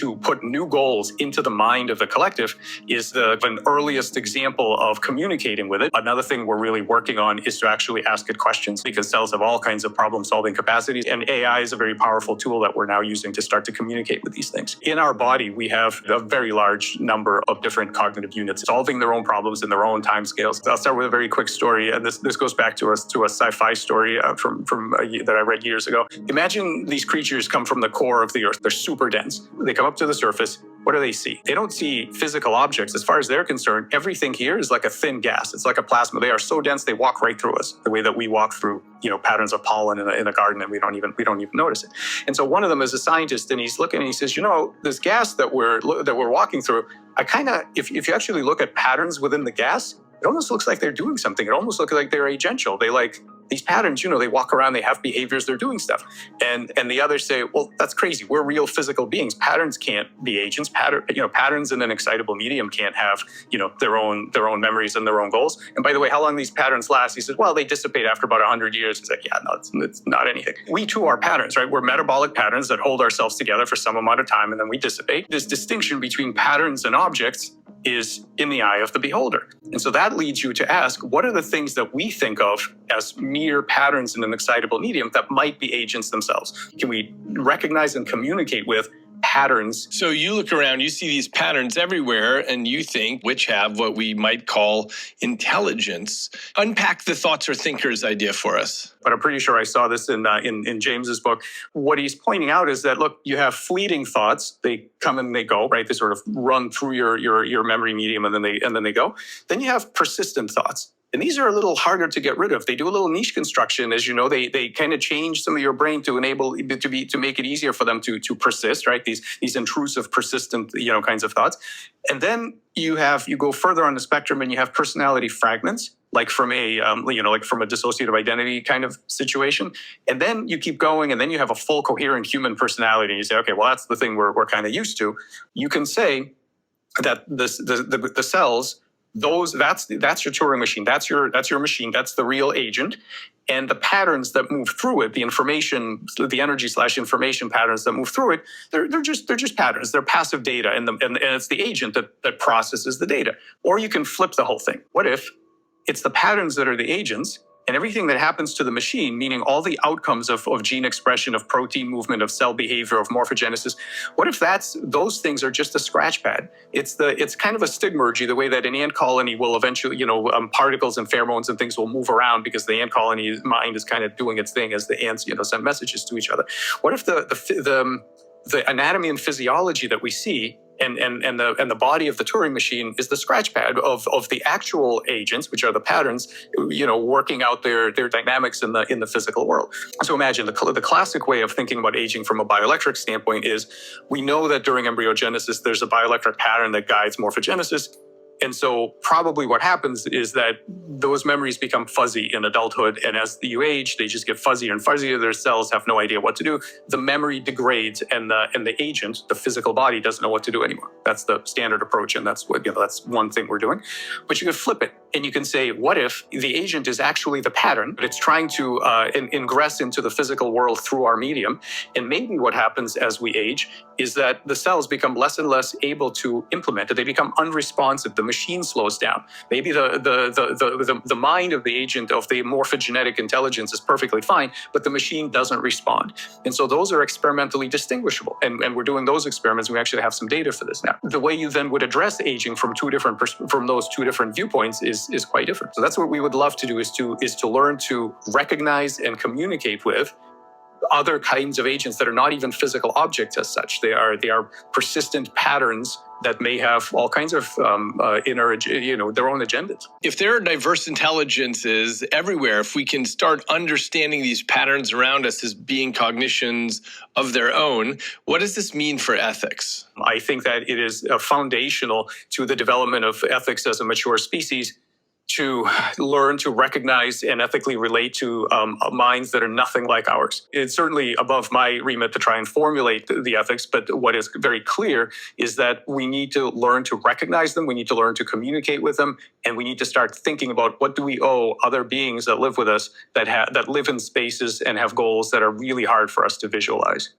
to put new goals into the mind of the collective is an earliest example of communicating with it. Another thing we're really working on is to actually ask it questions, because cells have all kinds of problem-solving capacities, and AI is a very powerful tool that we're now using to start to communicate with these things. In our body, we have a very large number of different cognitive units solving their own problems in their own timescales. I'll start with a very quick story, and this goes back to a sci-fi story that I read years ago. Imagine these creatures come from the core of the Earth. They're super dense. They come up to the surface. What do they see? They don't see physical objects. As far as they're concerned, everything here is like a thin gas. It's like a plasma. They are so dense, they walk right through us, the way that we walk through, patterns of pollen in a garden, and we don't even notice it. And so one of them is a scientist, and he's looking and he says, this gas that we're walking through, if you actually look at patterns within the gas, it almost looks like they're doing something. It almost looks like they're agential. These patterns, they walk around, they have behaviors, they're doing stuff. And the others say, well, that's crazy. We're real physical beings. Patterns can't be agents. Patterns in an excitable medium can't have, their own memories and their own goals. And by the way, how long these patterns last? He says, well, they dissipate after about 100 years. He's like, yeah, no, it's not anything. We too are patterns, right? We're metabolic patterns that hold ourselves together for some amount of time and then we dissipate. This distinction between patterns and objects is in the eye of the beholder. And so that leads you to ask, what are the things that we think of as mere patterns in an excitable medium that might be agents themselves? Can we recognize and communicate with patterns? So you look around, you see these patterns everywhere, and you think which have what we might call intelligence. Unpack the thoughts or thinkers idea for us. But I'm pretty sure I saw this in James's book. What he's pointing out is that, look, you have fleeting thoughts. They come and they go, right? They sort of run through your memory medium and then they go. Then you have persistent thoughts. And these are a little harder to get rid of. They do a little niche construction, as you know. They kind of change some of your brain to make it easier for them to persist, right? These intrusive, persistent, kinds of thoughts. And then you go further on the spectrum, and you have personality fragments, like from a dissociative identity kind of situation. And then you keep going, and then you have a full coherent human personality. And you say, okay, well, that's the thing we're kind of used to. You can say that the cells, that's your Turing machine. That's your machine. That's the real agent. And the patterns that move through it, the energy/information patterns that move through it, they're just patterns. They're passive data, and it's the agent that processes the data. Or you can flip the whole thing. What if it's the patterns that are the agents, and everything that happens to the machine, meaning all the outcomes of gene expression, of protein movement, of cell behavior, of morphogenesis, what if those things are just a scratch pad? It's kind of a stigmergy, the way that an ant colony will eventually, particles and pheromones and things will move around because the ant colony's mind is kind of doing its thing as the ants, send messages to each other. What if the anatomy and physiology that we see and the body of the Turing machine is the scratch pad of the actual agents, which are the patterns, working out their dynamics in the physical world. So imagine the classic way of thinking about aging from a bioelectric standpoint is, we know that during embryogenesis, there's a bioelectric pattern that guides morphogenesis. And so probably what happens is that those memories become fuzzy in adulthood. And as you age, they just get fuzzier and fuzzier. Their cells have no idea what to do. The memory degrades, and the agent, the physical body, doesn't know what to do anymore. That's the standard approach. And that's that's one thing we're doing. But you could flip it, and you can say, what if the agent is actually the pattern, but it's trying to ingress into the physical world through our medium? And maybe what happens as we age is that the cells become less and less able to implement it. They become unresponsive. The machine slows down. Maybe the mind of the agent, of the morphogenetic intelligence, is perfectly fine, but the machine doesn't respond. And so those are experimentally distinguishable. And we're doing those experiments. We actually have some data for this now. The way you then would address aging from those two different viewpoints is quite different. So that's what we would love to do, is to learn to recognize and communicate with other kinds of agents that are not even physical objects as such. They are persistent patterns that may have all kinds of their own agendas. If there are diverse intelligences everywhere, if we can start understanding these patterns around us as being cognitions of their own, what does this mean for ethics? I think that it is foundational to the development of ethics as a mature species, to learn to recognize and ethically relate to minds that are nothing like ours. It's certainly above my remit to try and formulate the ethics, but what is very clear is that we need to learn to recognize them, we need to learn to communicate with them, and we need to start thinking about, what do we owe other beings that live with us, that live in spaces and have goals that are really hard for us to visualize.